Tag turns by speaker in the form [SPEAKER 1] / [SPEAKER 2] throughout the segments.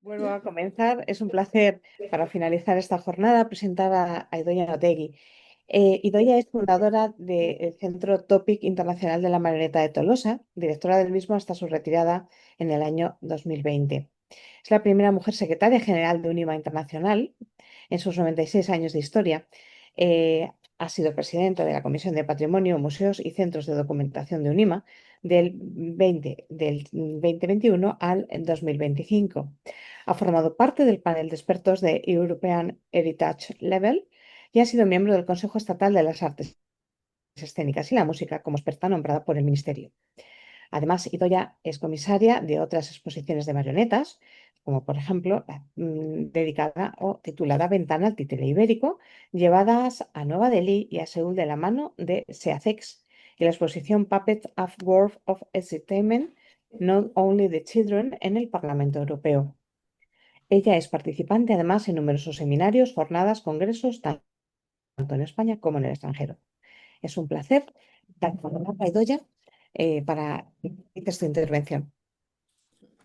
[SPEAKER 1] Vuelvo a comenzar. Es un placer para finalizar esta jornada presentar a Idoia Otegi. Idoia es fundadora del Centro Topic Internacional de la Marioneta de Tolosa, directora del mismo hasta su retirada en el año 2020. Es la primera mujer secretaria general de UNIMA Internacional en sus 96 años de historia. Ha sido presidenta de la Comisión de Patrimonio, Museos y Centros de Documentación de UNIMA del 2021 al 2025. Ha formado parte del panel de expertos de European Heritage Level y ha sido miembro del Consejo Estatal de las Artes Escénicas y la Música como experta nombrada por el Ministerio. Además, Idoia es comisaria de otras exposiciones de marionetas, como por ejemplo la dedicada o titulada Ventana al títere ibérico, llevadas a Nueva Delhi y a Seúl de la mano de SEACEX, y la exposición Puppet of World of Entertainment, Not Only the Children, en el Parlamento Europeo. Ella es participante además en numerosos seminarios, jornadas, congresos, tanto en España como en el extranjero. Es un placer dar la palabra a Idoia para esta intervención.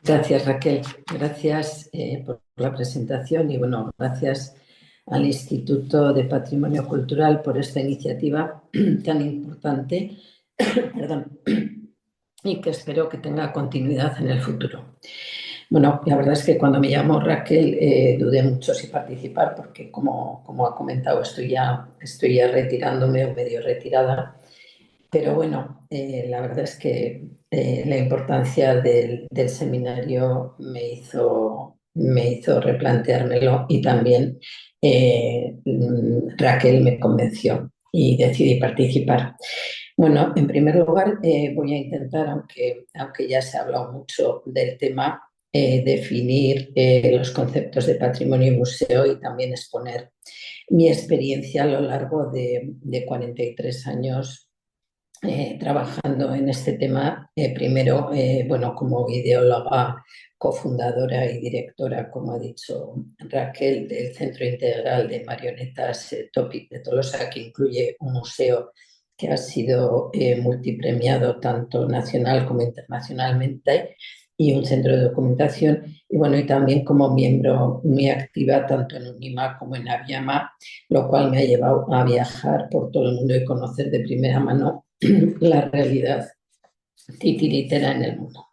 [SPEAKER 2] Gracias, Raquel. Gracias por la presentación y, bueno, gracias al Instituto de Patrimonio Cultural por esta iniciativa tan importante perdón, y que espero que tenga continuidad en el futuro. Bueno, la verdad es que cuando me llamó Raquel dudé mucho si participar porque, como ha comentado, estoy ya retirándome o medio retirada. Pero bueno, la verdad es que la importancia del seminario me hizo replanteármelo y también Raquel me convenció y decidí participar. Bueno, en primer lugar voy a intentar, aunque ya se ha hablado mucho del tema, definir los conceptos de patrimonio y museo y también exponer mi experiencia a lo largo de 43 años trabajando en este tema, primero, bueno, como ideóloga, cofundadora y directora, como ha dicho Raquel, del Centro Integral de Marionetas Topic de Tolosa, que incluye un museo que ha sido multipremiado tanto nacional como internacionalmente y un centro de documentación, y bueno, y también como miembro muy activa tanto en UNIMA como en Aviama, lo cual me ha llevado a viajar por todo el mundo y conocer de primera mano la realidad titiritera en el mundo.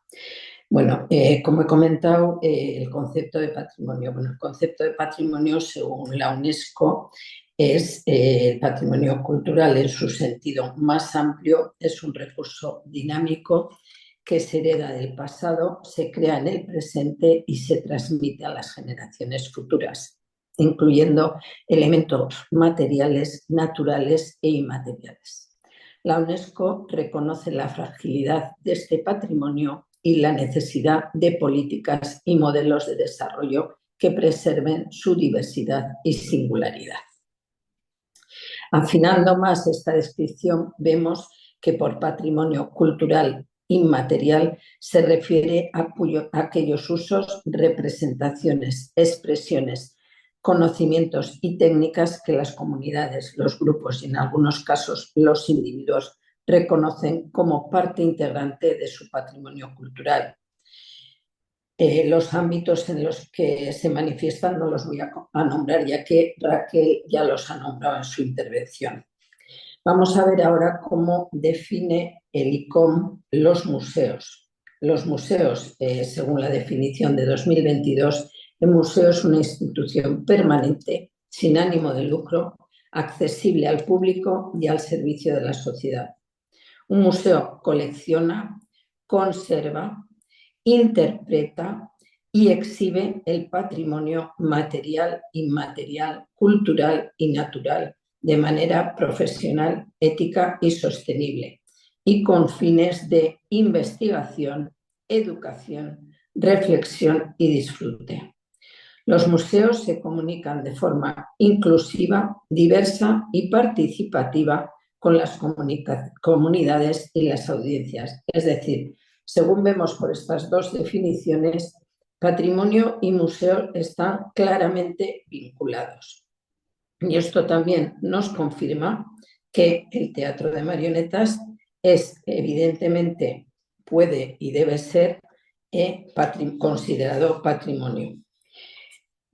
[SPEAKER 2] Bueno, como he comentado, el concepto de patrimonio. Bueno, el concepto de patrimonio, según la UNESCO, es el patrimonio cultural en su sentido más amplio, es un recurso dinámico que se hereda del pasado, se crea en el presente y se transmite a las generaciones futuras, incluyendo elementos materiales, naturales e inmateriales. La UNESCO reconoce la fragilidad de este patrimonio y la necesidad de políticas y modelos de desarrollo que preserven su diversidad y singularidad. Afinando más esta descripción, vemos que por patrimonio cultural inmaterial se refiere a aquellos usos, representaciones, expresiones, conocimientos y técnicas que las comunidades, los grupos y en algunos casos los individuos reconocen como parte integrante de su patrimonio cultural. Los ámbitos en los que se manifiestan no los voy a nombrar, ya que Raquel ya los ha nombrado en su intervención. Vamos a ver ahora cómo define el ICOM los museos. Los museos, según la definición de 2022, el museo es una institución permanente, sin ánimo de lucro, accesible al público y al servicio de la sociedad. Un museo colecciona, conserva, interpreta y exhibe el patrimonio material, inmaterial, cultural y natural de manera profesional, ética y sostenible, y con fines de investigación, educación, reflexión y disfrute. Los museos se comunican de forma inclusiva, diversa y participativa con las comunidades y las audiencias. Es decir, según vemos por estas dos definiciones, patrimonio y museo están claramente vinculados. Y esto también nos confirma que el teatro de marionetas es, evidentemente, puede y debe ser considerado patrimonio.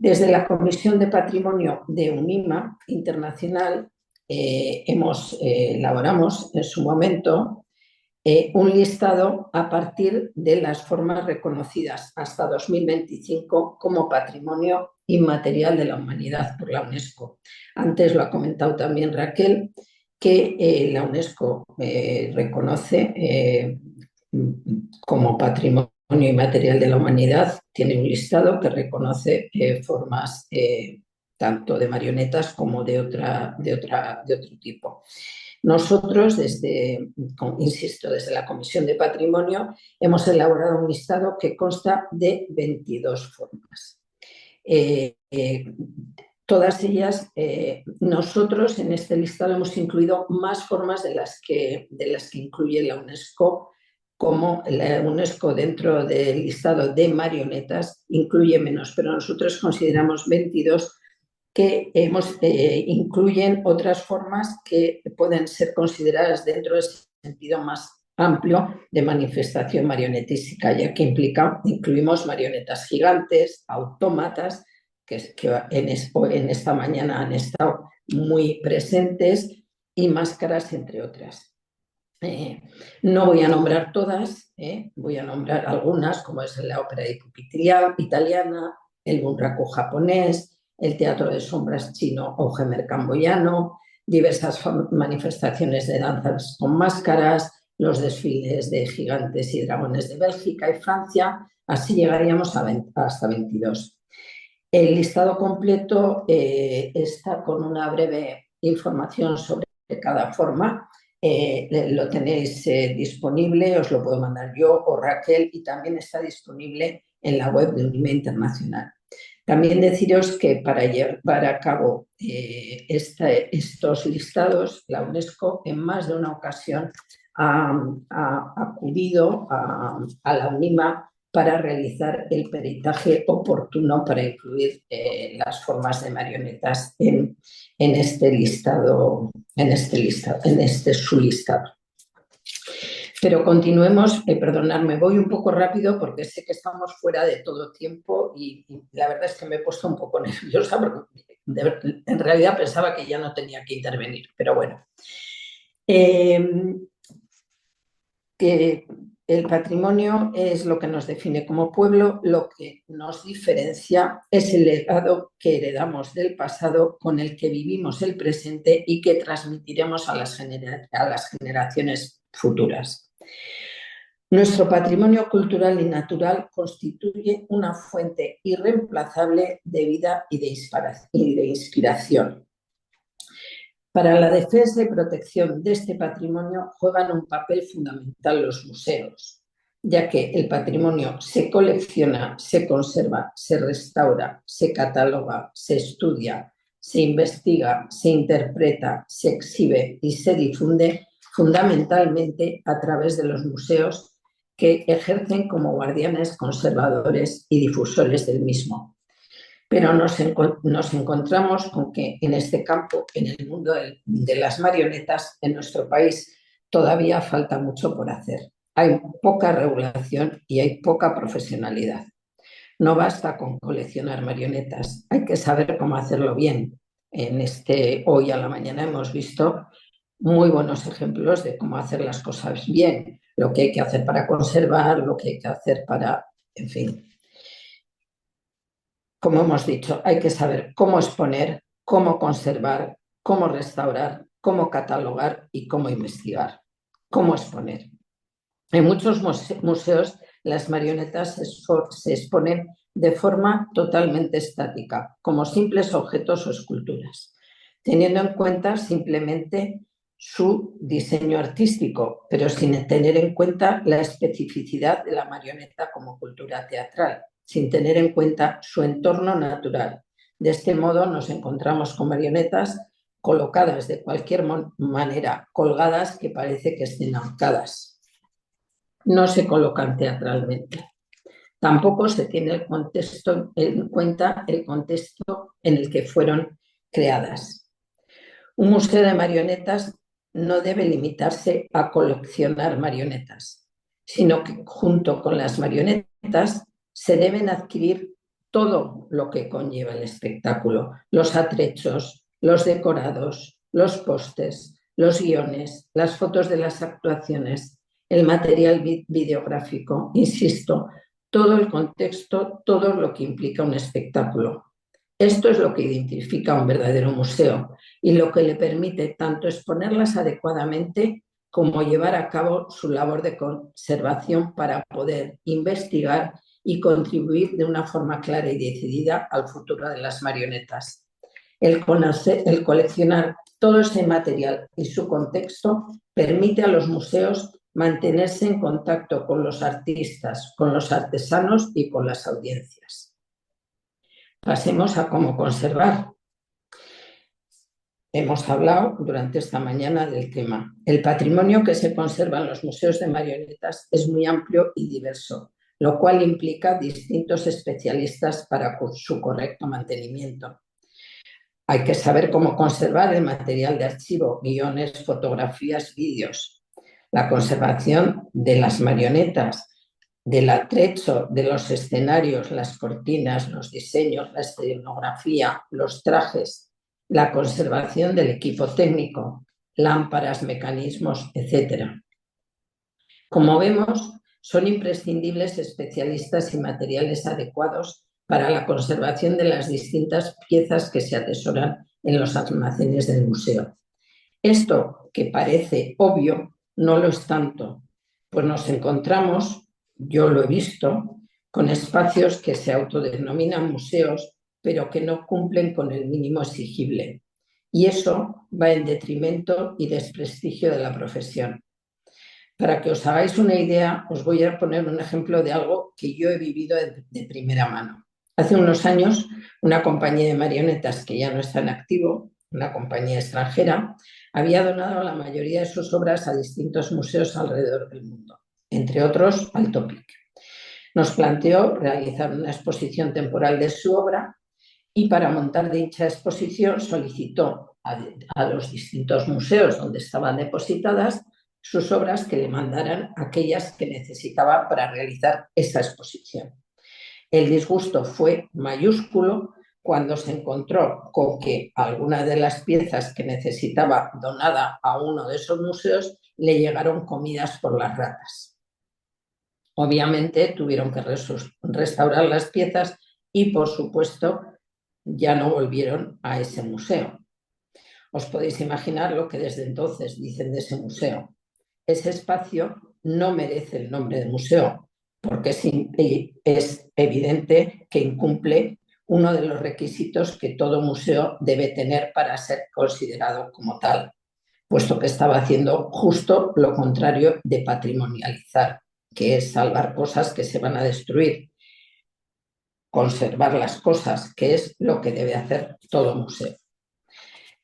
[SPEAKER 2] Desde la Comisión de Patrimonio de UNIMA Internacional elaboramos en su momento un listado a partir de las formas reconocidas hasta 2025 como Patrimonio Inmaterial de la Humanidad por la UNESCO. Antes lo ha comentado también Raquel, que la UNESCO reconoce como Patrimonio Inmaterial de la Humanidad, tiene un listado que reconoce formas tanto de marionetas como de otro tipo. Nosotros, insisto, desde la Comisión de Patrimonio, hemos elaborado un listado que consta de 22 formas. Todas ellas, nosotros en este listado hemos incluido más formas de las que incluye la UNESCO, como la UNESCO dentro del listado de marionetas incluye menos, pero nosotros consideramos 22 que incluyen otras formas que pueden ser consideradas dentro del sentido más amplio de manifestación marionetística, ya que incluimos marionetas gigantes, autómatas, que en esta mañana han estado muy presentes, y máscaras, entre otras. No voy a nombrar todas, voy a nombrar algunas, como es la ópera italiana, el bunraku japonés, el teatro de sombras chino o gemer camboyano, diversas manifestaciones de danzas con máscaras, los desfiles de gigantes y dragones de Bélgica y Francia, así llegaríamos hasta 22. El listado completo está con una breve información sobre cada forma. Lo tenéis disponible, os lo puedo mandar yo o Raquel, y también está disponible en la web de UNIMA Internacional. También deciros que para llevar a cabo estos listados, la UNESCO en más de una ocasión ha acudido a la UNIMA para realizar el peritaje oportuno para incluir las formas de marionetas en su listado. Pero continuemos, perdonadme, voy un poco rápido porque sé que estamos fuera de todo tiempo y la verdad es que me he puesto un poco nerviosa porque en realidad pensaba que ya no tenía que intervenir, pero bueno. Que el patrimonio es lo que nos define como pueblo, lo que nos diferencia es el legado que heredamos del pasado, con el que vivimos el presente y que transmitiremos a las generaciones futuras. Nuestro patrimonio cultural y natural constituye una fuente irreemplazable de vida y de inspiración. Para la defensa y protección de este patrimonio juegan un papel fundamental los museos, ya que el patrimonio se colecciona, se conserva, se restaura, se cataloga, se estudia, se investiga, se interpreta, se exhibe y se difunde fundamentalmente a través de los museos, que ejercen como guardianes, conservadores y difusores del mismo. Pero nos encontramos con que en este campo, en el mundo de las marionetas, en nuestro país todavía falta mucho por hacer. Hay poca regulación y hay poca profesionalidad. No basta con coleccionar marionetas, hay que saber cómo hacerlo bien. Hoy a la mañana hemos visto muy buenos ejemplos de cómo hacer las cosas bien, lo que hay que hacer para conservar, lo que hay que hacer para, en fin. Como hemos dicho, hay que saber cómo exponer, cómo conservar, cómo restaurar, cómo catalogar y cómo investigar. Cómo exponer. En muchos museos las marionetas se exponen de forma totalmente estática, como simples objetos o esculturas, teniendo en cuenta simplemente su diseño artístico, pero sin tener en cuenta la especificidad de la marioneta como cultura teatral, sin tener en cuenta su entorno natural. De este modo nos encontramos con marionetas colocadas de cualquier manera, colgadas, que parece que estén ahorcadas. No se colocan teatralmente. Tampoco se tiene en cuenta el contexto en el que fueron creadas. Un museo de marionetas no debe limitarse a coleccionar marionetas, sino que junto con las marionetas se deben adquirir todo lo que conlleva el espectáculo, los atrechos, los decorados, los pósters, los guiones, las fotos de las actuaciones, el material videográfico, insisto, todo el contexto, todo lo que implica un espectáculo. Esto es lo que identifica un verdadero museo y lo que le permite tanto exponerlas adecuadamente como llevar a cabo su labor de conservación para poder investigar y contribuir de una forma clara y decidida al futuro de las marionetas. El coleccionar todo ese material y su contexto permite a los museos mantenerse en contacto con los artistas, con los artesanos y con las audiencias. Pasemos a cómo conservar. Hemos hablado durante esta mañana del tema. El patrimonio que se conserva en los museos de marionetas es muy amplio y diverso, lo cual implica distintos especialistas para su correcto mantenimiento. Hay que saber cómo conservar el material de archivo, guiones, fotografías, vídeos, la conservación de las marionetas, del atrecho de los escenarios, las cortinas, los diseños, la escenografía, los trajes, la conservación del equipo técnico, lámparas, mecanismos, etc. Como vemos, son imprescindibles especialistas y materiales adecuados para la conservación de las distintas piezas que se atesoran en los almacenes del museo. Esto, que parece obvio, no lo es tanto, pues nos encontramos, yo lo he visto, con espacios que se autodenominan museos, pero que no cumplen con el mínimo exigible. Y eso va en detrimento y desprestigio de la profesión. Para que os hagáis una idea, os voy a poner un ejemplo de algo que yo he vivido de primera mano. Hace unos años, una compañía de marionetas que ya no está en activo, una compañía extranjera, había donado la mayoría de sus obras a distintos museos alrededor del mundo, entre otros al Topic. Nos planteó realizar una exposición temporal de su obra y para montar dicha exposición solicitó a los distintos museos donde estaban depositadas sus obras que le mandaran aquellas que necesitaba para realizar esa exposición. El disgusto fue mayúsculo cuando se encontró con que alguna de las piezas que necesitaba donada a uno de esos museos le llegaron comidas por las ratas. Obviamente tuvieron que restaurar las piezas y, por supuesto, ya no volvieron a ese museo. Os podéis imaginar lo que desde entonces dicen de ese museo. Ese espacio no merece el nombre de museo porque es evidente que incumple uno de los requisitos que todo museo debe tener para ser considerado como tal, puesto que estaba haciendo justo lo contrario de patrimonializar, que es salvar cosas que se van a destruir, conservar las cosas, que es lo que debe hacer todo museo.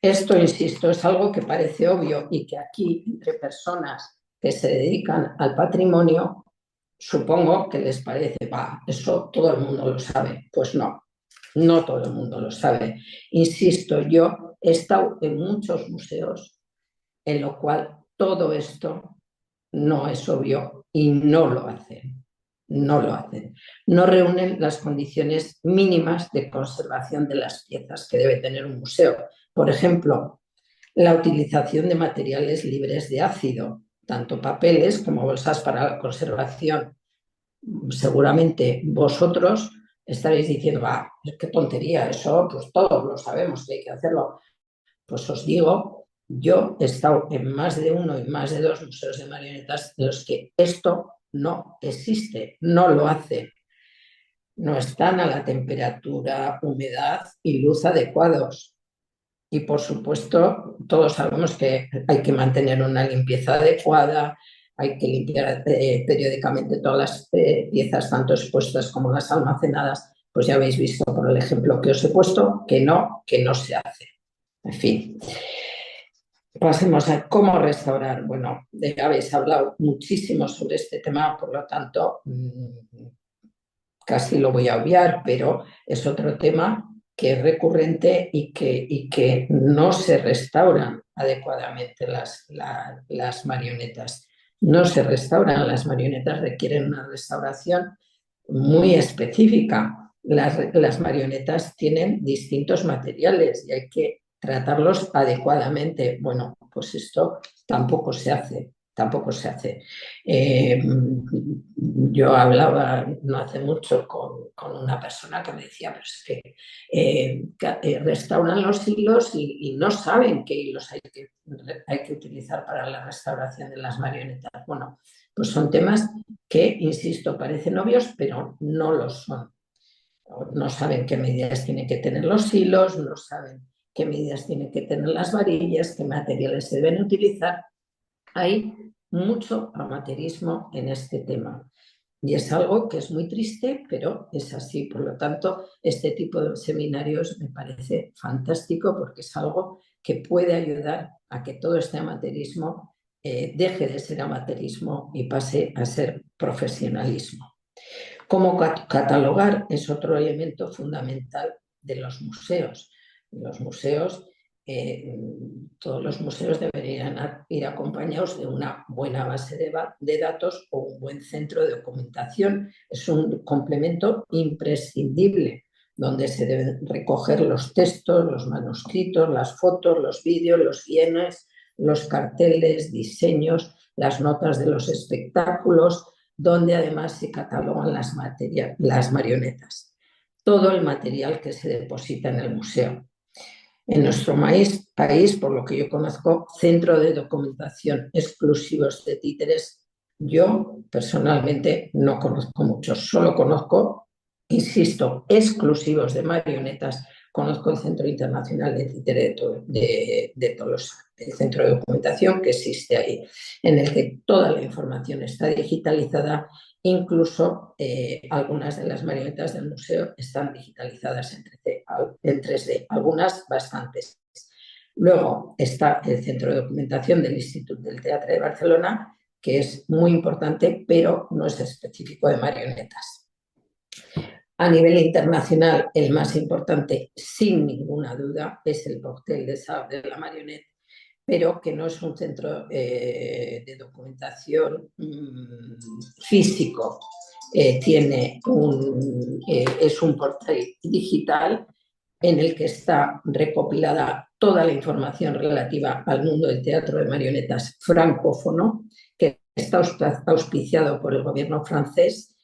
[SPEAKER 2] Esto, insisto, es algo que parece obvio y que aquí, entre personas que se dedican al patrimonio, supongo que les parece, eso todo el mundo lo sabe. Pues no, no todo el mundo lo sabe. Insisto, yo he estado en muchos museos en lo cual todo esto no es obvio y no lo hacen. No lo hacen. No reúnen las condiciones mínimas de conservación de las piezas que debe tener un museo. Por ejemplo, la utilización de materiales libres de ácido, tanto papeles como bolsas para la conservación. Seguramente vosotros estaréis diciendo, qué tontería, eso pues todos lo sabemos que hay que hacerlo. Pues os digo, yo he estado en más de uno y más de dos museos de marionetas en los que esto no existe, no lo hacen. No están a la temperatura, humedad y luz adecuados. Y por supuesto, todos sabemos que hay que mantener una limpieza adecuada, hay que limpiar periódicamente todas las piezas, tanto expuestas como las almacenadas. Pues ya habéis visto por el ejemplo que os he puesto que no se hace. En fin. Pasemos a cómo restaurar. Bueno, ya habéis hablado muchísimo sobre este tema, por lo tanto, casi lo voy a obviar, pero es otro tema que es recurrente y que no se restauran adecuadamente las marionetas. No se restauran, las marionetas requieren una restauración muy específica las marionetas tienen distintos materiales y hay que tratarlos adecuadamente. Bueno, pues esto tampoco se hace, tampoco se hace. Yo hablaba no hace mucho con una persona que me decía, pero es que restauran los hilos y no saben qué hilos hay que utilizar para la restauración de las marionetas. Bueno, pues son temas que, insisto, parecen obvios, pero no lo son. No saben qué medidas tienen que tener los hilos, no saben qué medidas tienen que tener las varillas, qué materiales se deben utilizar. Hay mucho amateurismo en este tema. Y es algo que es muy triste, pero es así. Por lo tanto, este tipo de seminarios me parece fantástico porque es algo que puede ayudar a que todo este amateurismo deje de ser amateurismo y pase a ser profesionalismo. Cómo catalogar es otro elemento fundamental de los museos. Los museos, todos los museos deberían ir acompañados de una buena base de datos o un buen centro de documentación. Es un complemento imprescindible donde se deben recoger los textos, los manuscritos, las fotos, los vídeos, los guiones, los carteles, diseños, las notas de los espectáculos, donde además se catalogan las marionetas. Todo el material que se deposita en el museo. En nuestro país, por lo que yo conozco, centro de documentación exclusivos de títeres, yo personalmente no conozco muchos, solo conozco, insisto, exclusivos de marionetas. Conozco el Centro Internacional de Títere de Tolosa, el centro de documentación que existe ahí, en el que toda la información está digitalizada. Incluso algunas de las marionetas del museo están digitalizadas en 3D, algunas bastantes. Luego está el Centro de Documentación del Instituto del Teatre de Barcelona, que es muy importante, pero no es específico de marionetas. A nivel internacional, el más importante, sin ninguna duda, es el Portel des Arts de la Marionnette, pero que no es un centro de documentación físico. Es un portal digital en el que está recopilada toda la información relativa al mundo del teatro de marionetas francófono, que está auspiciado por el gobierno francés,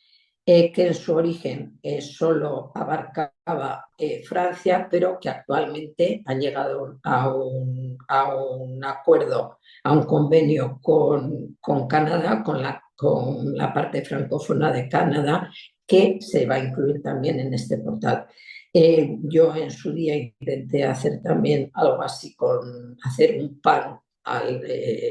[SPEAKER 2] que en su origen solo abarcaba Francia, pero que actualmente han llegado a un acuerdo, a un convenio con Canadá, con la parte francófona de Canadá, que se va a incluir también en este portal. Yo en su día intenté hacer también algo así, hacer un PAN al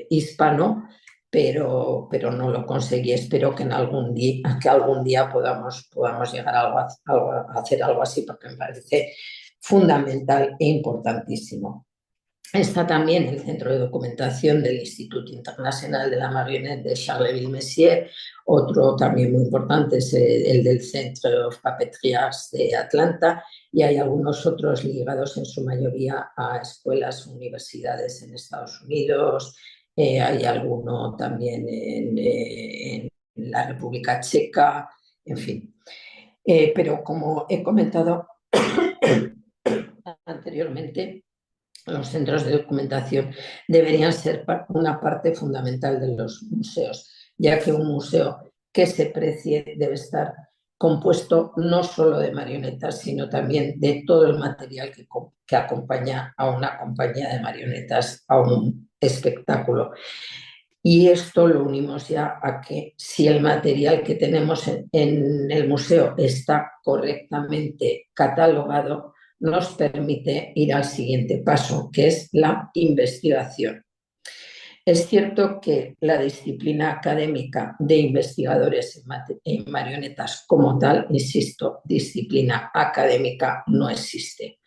[SPEAKER 2] hispano, pero no lo conseguí. Espero que algún día podamos llegar a hacer algo así, porque me parece fundamental e importantísimo. Está también el centro de documentación del Instituto Internacional de la Marionnette de Charleville-Mézières. Otro también muy importante es el del Centre of Papeteries de Atlanta, y hay algunos otros ligados en su mayoría a escuelas, universidades en Estados Unidos. Hay alguno también en la República Checa, en fin. Pero como he comentado anteriormente, los centros de documentación deberían ser una parte fundamental de los museos, ya que un museo que se precie debe estar compuesto no solo de marionetas, sino también de todo el material que acompaña a una compañía de marionetas, a un espectáculo. Y esto lo unimos ya a que si el material que tenemos en el museo está correctamente catalogado, nos permite ir al siguiente paso, que es la investigación. Es cierto que la disciplina académica de investigadores en marionetas como tal, insisto, disciplina académica no existe.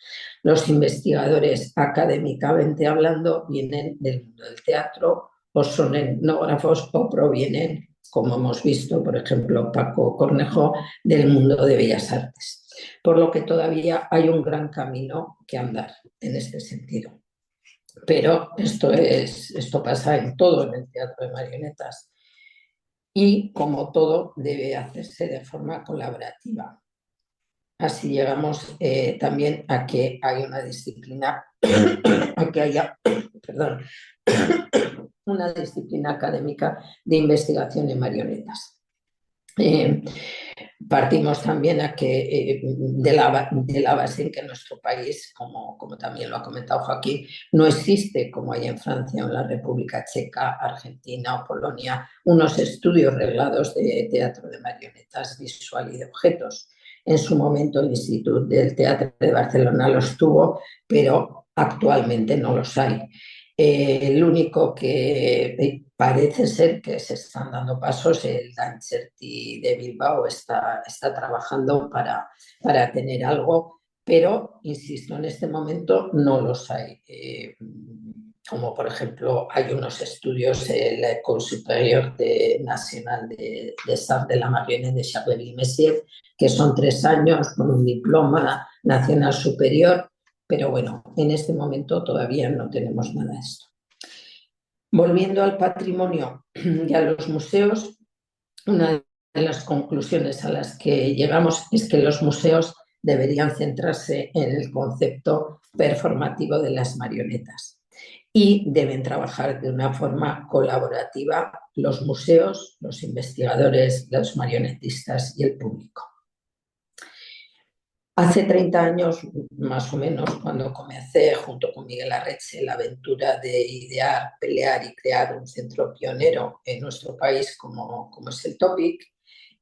[SPEAKER 2] Los investigadores académicamente hablando vienen del mundo del teatro, o son etnógrafos o provienen, como hemos visto, por ejemplo, Paco Cornejo, del mundo de Bellas Artes. Por lo que todavía hay un gran camino que andar en este sentido. Pero esto pasa en todo en el teatro de marionetas, y como todo debe hacerse de forma colaborativa. así llegamos también a que hay una disciplina, a que haya, perdón, una disciplina académica de investigación en marionetas. Partimos también de la base en que nuestro país, como también lo ha comentado Joaquín, no existe, como hay en Francia o en la República Checa, Argentina o Polonia, unos estudios reglados de teatro de marionetas visual y de objetos. En su momento el Instituto del Teatro de Barcelona los tuvo, pero actualmente no los hay. El único que parece ser que se están dando pasos, el Dantzerti de Bilbao está trabajando para tener algo, pero, insisto, en este momento no los hay. Como por ejemplo hay unos estudios en la École Supérieure Nacional de Arts de la Marionnette de Charleville-Mézières, que son 3 años con un diploma nacional superior, pero bueno, en este momento todavía no tenemos nada de esto. Volviendo al patrimonio y a los museos, una de las conclusiones a las que llegamos es que los museos deberían centrarse en el concepto performativo de las marionetas y deben trabajar de una forma colaborativa los museos, los investigadores, los marionetistas y el público. Hace 30 años, más o menos, cuando comencé junto con Miguel Arretxe la aventura de idear, pelear y crear un centro pionero en nuestro país como es el Topic,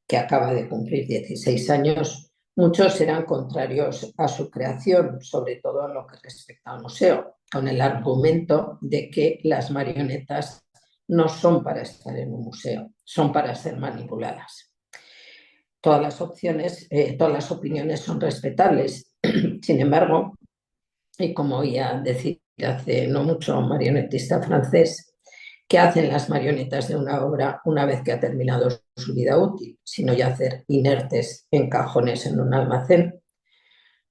[SPEAKER 2] que acaba de cumplir 16 años, muchos eran contrarios a su creación, sobre todo en lo que respecta al museo, con el argumento de que las marionetas no son para estar en un museo, son para ser manipuladas. Todas las opiniones son respetables. Sin embargo, y como oía decir hace no mucho un marionetista francés, ¿qué hacen las marionetas de una obra una vez que ha terminado su vida útil? Sino yacer inertes en cajones en un almacén.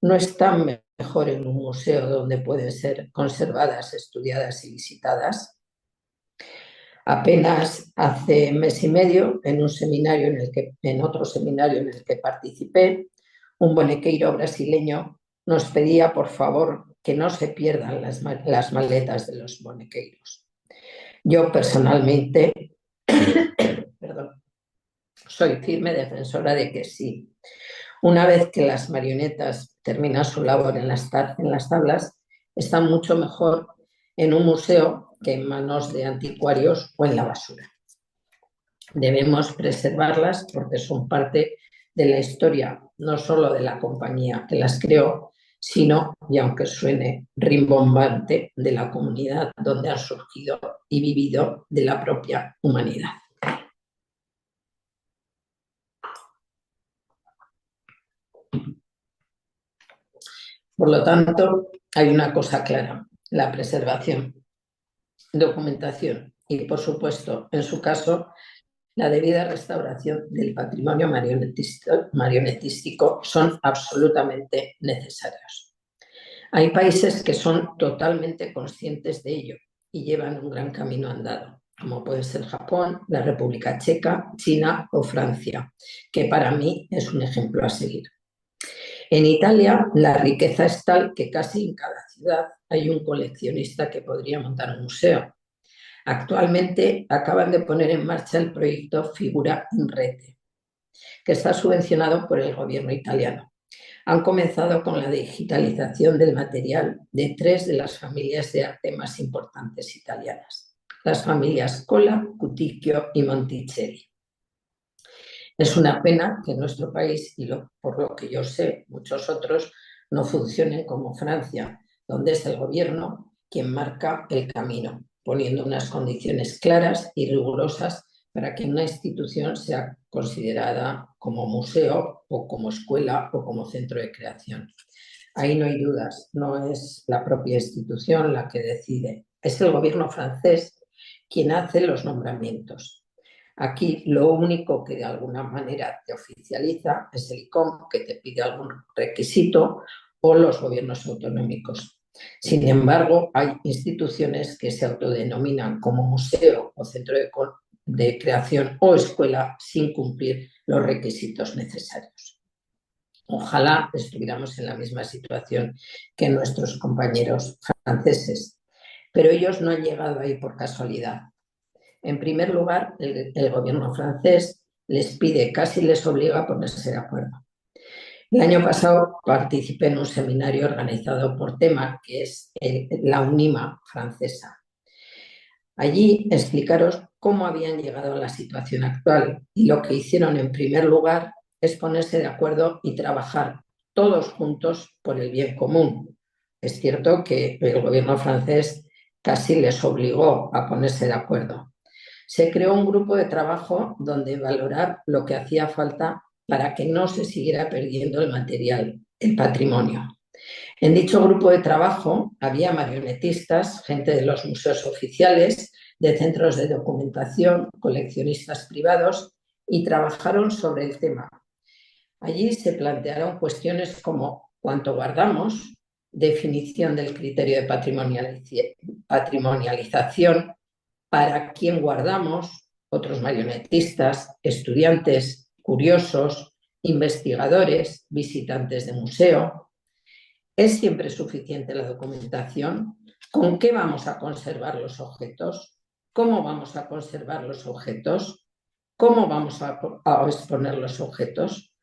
[SPEAKER 2] ¿No están mejor en un museo donde pueden ser conservadas, estudiadas y visitadas? Apenas hace mes y medio, en otro seminario en el que participé, un bonequeiro brasileño nos pedía, por favor, que no se pierdan las maletas de los bonequeiros. Yo personalmente, perdón, soy firme defensora de que sí. Una vez que las marionetas terminan su labor en las tablas, están mucho mejor en un museo que en manos de anticuarios o en la basura. Debemos preservarlas porque son parte de la historia, no solo de la compañía que las creó, sino, y aunque suene rimbombante, de la comunidad donde han surgido y vivido, de la propia humanidad. Por lo tanto, hay una cosa clara: la preservación, documentación y, por supuesto, en su caso, la debida restauración del patrimonio marionetístico son absolutamente necesarios. Hay países que son totalmente conscientes de ello y llevan un gran camino andado, como puede ser Japón, la República Checa, China o Francia, que para mí es un ejemplo a seguir. En Italia, la riqueza es tal que casi en cada ciudad hay un coleccionista que podría montar un museo. Actualmente acaban de poner en marcha el proyecto Figura in Rete, que está subvencionado por el gobierno italiano. Han comenzado con la digitalización del material de 3 de las familias de arte más importantes italianas, las familias Cola, Cuticchio y Monticelli. Es una pena que en nuestro país, y por lo que yo sé, muchos otros, no funcionen como Francia, donde es el gobierno quien marca el camino, poniendo unas condiciones claras y rigurosas para que una institución sea considerada como museo o como escuela o como centro de creación. Ahí no hay dudas, no es la propia institución la que decide, es el gobierno francés quien hace los nombramientos. Aquí lo único que de alguna manera te oficializa es el ICOM, que te pide algún requisito, o los gobiernos autonómicos. Sin embargo, hay instituciones que se autodenominan como museo o centro de creación o escuela sin cumplir los requisitos necesarios. Ojalá estuviéramos en la misma situación que nuestros compañeros franceses, pero ellos no han llegado ahí por casualidad. En primer lugar, el gobierno francés les pide, casi les obliga a ponerse de acuerdo. El año pasado participé en un seminario organizado por TEMA, que es la UNIMA francesa. Allí explicaros cómo habían llegado a la situación actual y lo que hicieron en primer lugar es ponerse de acuerdo y trabajar todos juntos por el bien común. Es cierto que el gobierno francés casi les obligó a ponerse de acuerdo. Se creó un grupo de trabajo donde valorar lo que hacía falta para que no se siguiera perdiendo el material, el patrimonio. En dicho grupo de trabajo había marionetistas, gente de los museos oficiales, de centros de documentación, coleccionistas privados, y trabajaron sobre el tema. Allí se plantearon cuestiones como cuánto guardamos, definición del criterio de patrimonialización, para quién guardamos, otros marionetistas, estudiantes, curiosos, investigadores, visitantes de museo. ¿Es siempre suficiente la documentación? ¿Con qué vamos a conservar los objetos? ¿Cómo vamos a conservar los objetos? ¿Cómo vamos a exponer los objetos?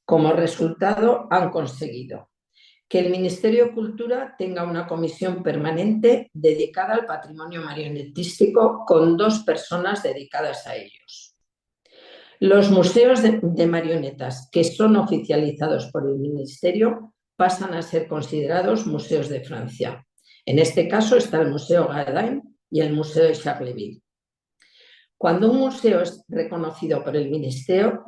[SPEAKER 2] Como resultado, han conseguido que el Ministerio de Cultura tenga una comisión permanente dedicada al patrimonio marionetístico con 2 personas dedicadas a ellos. Los museos de marionetas que son oficializados por el Ministerio pasan a ser considerados museos de Francia. En este caso está el Museo Gardin y el Museo de Charleville. Cuando un museo es reconocido por el Ministerio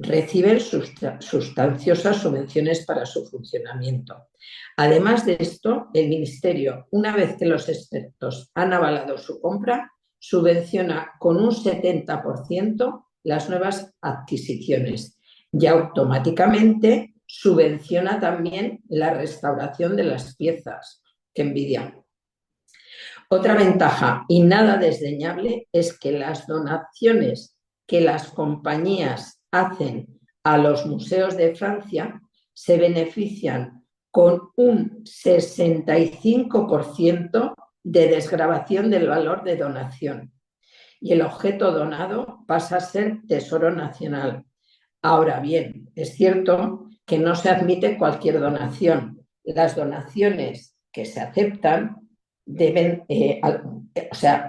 [SPEAKER 2] reciben sustanciosas subvenciones para su funcionamiento. Además de esto, el Ministerio, una vez que los expertos han avalado su compra, subvenciona con un 70% las nuevas adquisiciones y automáticamente subvenciona también la restauración de las piezas. ¡Qué envidia! Otra ventaja y nada desdeñable es que las donaciones que las compañías hacen a los museos de Francia se benefician con un 65% de desgravación del valor de donación y el objeto donado pasa a ser tesoro nacional. Ahora bien, es cierto que no se admite cualquier donación. Las donaciones que se aceptan deben,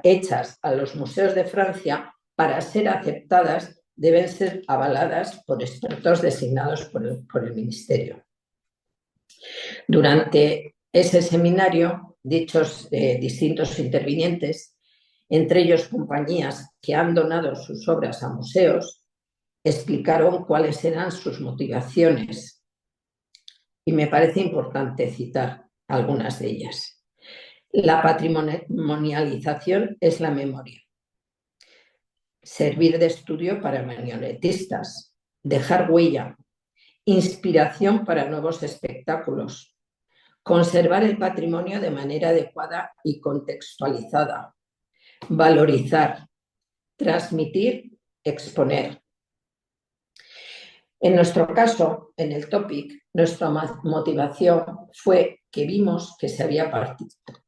[SPEAKER 2] hechas a los museos de Francia, para ser aceptadas, deben ser avaladas por expertos designados por el Ministerio. Durante ese seminario, dichos distintos intervinientes, entre ellos compañías que han donado sus obras a museos, explicaron cuáles eran sus motivaciones. Y me parece importante citar algunas de ellas. La patrimonialización es la memoria. Servir de estudio para marionetistas. Dejar huella. Inspiración para nuevos espectáculos. Conservar el patrimonio de manera adecuada y contextualizada. Valorizar. Transmitir. Exponer. En nuestro caso, en el topic, nuestra motivación fue que vimos que se había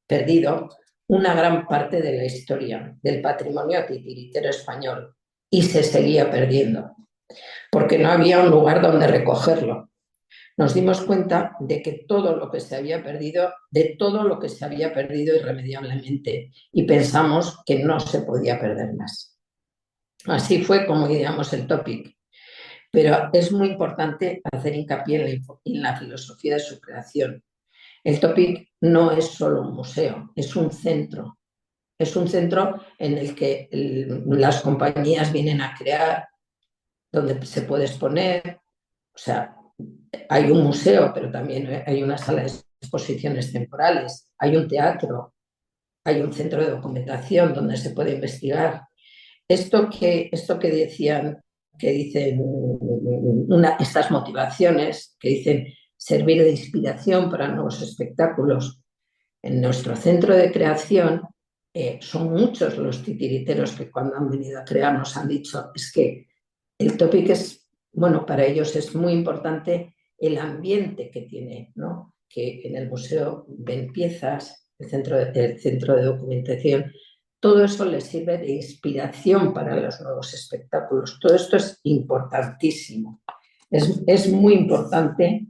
[SPEAKER 2] perdido una gran parte de la historia del patrimonio titiritero español y se seguía perdiendo, porque no había un lugar donde recogerlo. Nos dimos cuenta de que todo lo que se había perdido, irremediablemente, y pensamos que no se podía perder más. Así fue como ideamos el topic. Pero es muy importante hacer hincapié en la filosofía de su creación. El topic no es solo un museo, es un centro. Es un centro en el que las compañías vienen a crear, donde se puede exponer. O sea, hay un museo, pero también hay una sala de exposiciones temporales, hay un teatro, hay un centro de documentación donde se puede investigar. Esto que decían, que dicen estas motivaciones, que dicen servir de inspiración para nuevos espectáculos. En nuestro centro de creación son muchos los titiriteros que cuando han venido a crear nos han dicho, es que el topic es bueno, para ellos es muy importante el ambiente que tiene, ¿no? Que en el Museo ven piezas, el centro de documentación, todo eso les sirve de inspiración para los nuevos espectáculos. Todo esto es importantísimo. Es muy importante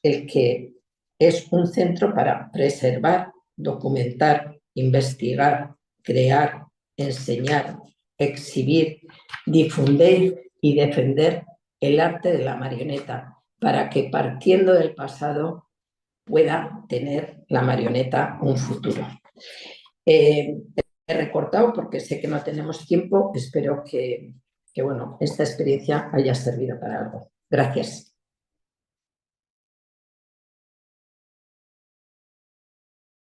[SPEAKER 2] el que es un centro para preservar, documentar, investigar, crear, enseñar, exhibir, difundir y defender el arte de la marioneta, para que partiendo del pasado pueda tener la marioneta un futuro. He recortado porque sé que no tenemos tiempo. Espero que bueno, esta experiencia haya servido para algo. Gracias.